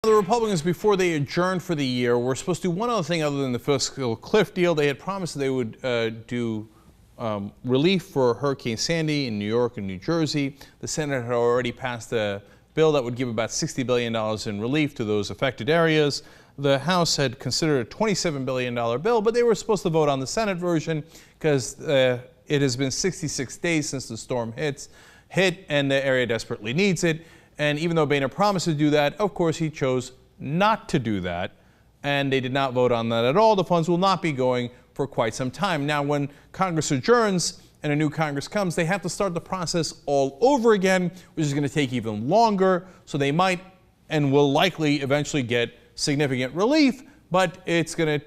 The Republicans, before they adjourned for the year, were supposed to do one other thing other than the fiscal cliff deal. They had promised that they would do relief for Hurricane Sandy in New York and New Jersey. The Senate had already passed a bill that would give about $60 billion in relief to those affected areas. The House had considered a $27 billion bill, but they were supposed to vote on the Senate version because it has been 66 days since the storm hit, and the area desperately needs it. And even though Boehner promised to do that, of course, he chose not to do that. And they did not vote on that at all. The funds will not be going for quite some time. Now, when Congress adjourns and a new Congress comes, they have to start the process all over again, which is going to take even longer. So they might and will likely eventually get significant relief, but it's going to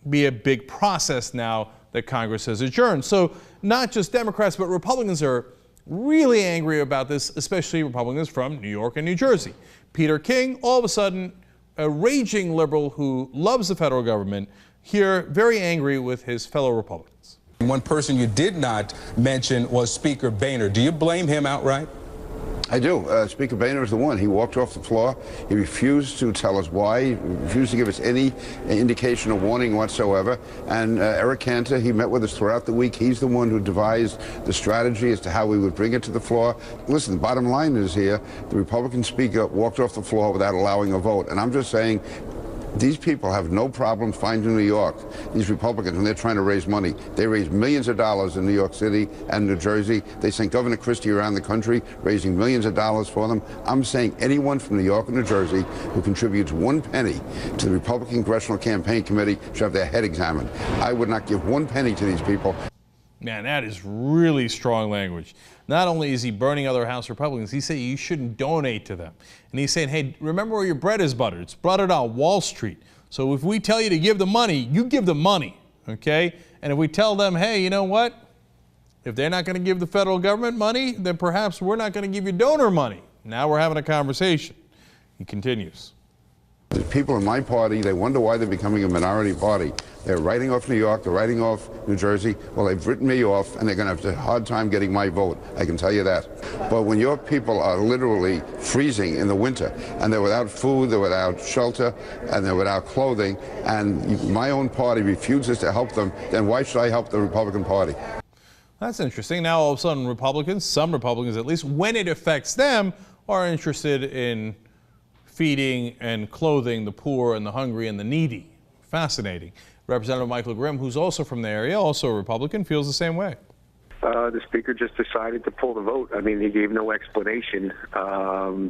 be a big process now that Congress has adjourned. So not just Democrats, but Republicans are really angry about this, especially Republicans from New York and New Jersey. Peter King, all of a sudden, a raging liberal who loves the federal government, here very angry with his fellow Republicans. One person you did not mention was Speaker Boehner. Do you blame him outright? I do. Speaker Boehner is the one. He walked off the floor. He refused to tell us why. He refused to give us any indication or warning whatsoever. And Eric Cantor, he met with us throughout the week. He's the one who devised the strategy as to how we would bring it to the floor. Listen, the bottom line is here, the Republican speaker walked off the floor without allowing a vote. And I'm just saying, these people have no problem finding New York, these Republicans, when they're trying to raise money. They raise millions of dollars in New York City and New Jersey. They sent Governor Christie around the country, raising millions of dollars for them. I'm saying anyone from New York and New Jersey who contributes 1 penny to the Republican Congressional Campaign Committee should have their head examined. I would not give 1 penny to these people. Man, that is really strong language. Not only is he burning other House Republicans, he said you shouldn't donate to them. And he's saying, hey, remember where your bread is buttered. It's buttered on Wall Street. So if we tell you to give the money, you give the money, okay? And if we tell them, hey, you know what? If they're not going to give the federal government money, then perhaps we're not going to give you donor money. Now we're having a conversation. He continues. The people in my party, they wonder why they're becoming a minority party. They're writing off New York, they're writing off New Jersey. Well, they've written me off, and they're going to have a hard time getting my vote. I can tell you that. But when your people are literally freezing in the winter, and they're without food, they're without shelter, and they're without clothing, and my own party refuses to help them, then why should I help the Republican Party? That's interesting. Now, all of a sudden, Republicans, some Republicans at least, when it affects them, are interested in feeding and clothing the poor and the hungry and the needy. Fascinating. Representative Michael Grimm, who's also from the area, also a Republican, feels the same way. The speaker just decided to pull the vote. I mean, he gave no explanation.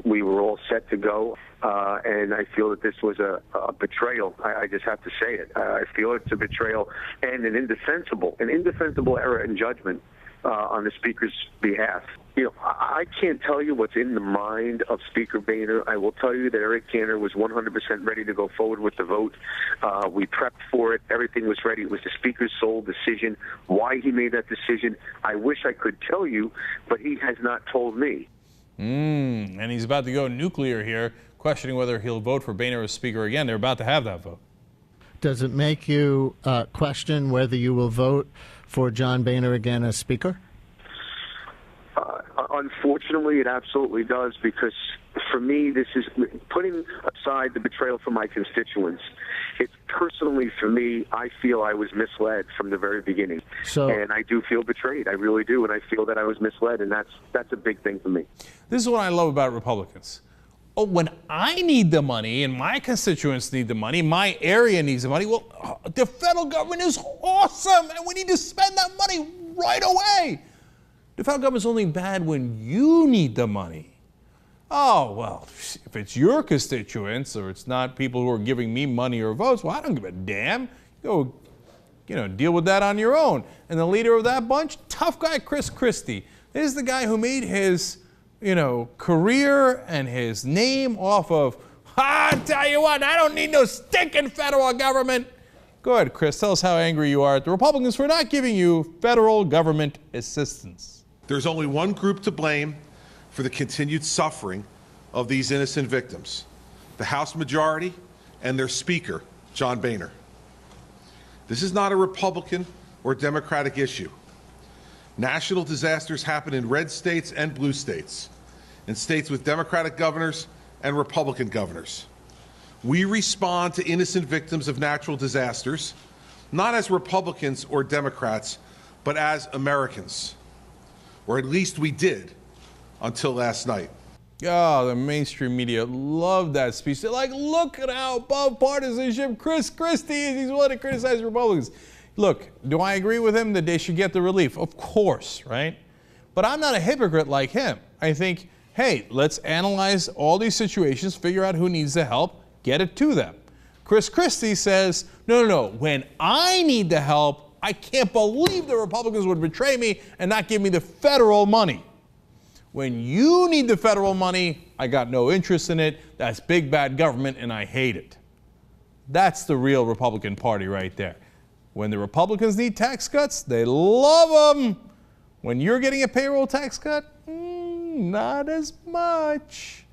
We were all set to go, and I feel that this was a betrayal. I just have to say it. I feel it's a betrayal and an indefensible error in judgment on the speaker's behalf. You know, I can't tell you what's in the mind of Speaker Boehner. I will tell you that Eric Cantor was 100% ready to go forward with the vote. We prepped for it. Everything was ready. It was the speaker's sole decision. Why he made that decision, I wish I could tell you, but he has not told me. And he's about to go nuclear here, questioning whether he'll vote for Boehner as Speaker again. They're about to have that vote. Does it make you question whether you will vote for John Boehner again as Speaker? Unfortunately, it absolutely does, because for me, this is putting aside the betrayal from my constituents. It's personally, for me, I feel I was misled from the very beginning. And I do feel betrayed. I really do. And I feel that I was misled. And that's a big thing for me. This is what I love about Republicans. Oh, when I need the money and my constituents need the money, my area needs the money, well, the federal government is awesome and we need to spend that money right away. The federal government's only bad when you need the money. Oh, well, if it's your constituents or it's not people who are giving me money or votes, well, I don't give a damn. Go, deal with that on your own. And the leader of that bunch, tough guy, Christie. This is the guy who made his, career and his name off of, I tell you what, I don't need no stinking federal government. Go ahead, Chris, tell us how angry you are at the Republicans for not giving you federal government assistance. There's only one group to blame for the continued suffering of these innocent victims: the House majority and their Speaker, John Boehner. This is not a Republican or Democratic issue. National disasters happen in red states and blue states, in states with Democratic governors and Republican governors. We respond to innocent victims of natural disasters, not as Republicans or Democrats, but as Americans. Or at least we did until last night. Oh, the mainstream media loved that speech. They're like, look at how above partisanship Christie is. He's willing to criticize Republicans. Look, do I agree with him that they should get the relief? Of course, right? But I'm not a hypocrite like him. I think, hey, let's analyze all these situations, figure out who needs the help, get it to them. Christie says, no, when I need the help, I can't believe the Republicans would betray me and not give me the federal money. When you need the federal money, I got no interest in it. That's big bad government and I hate it. That's the real Republican Party right there. When the Republicans need tax cuts, they love them. When you're getting a payroll tax cut, not as much.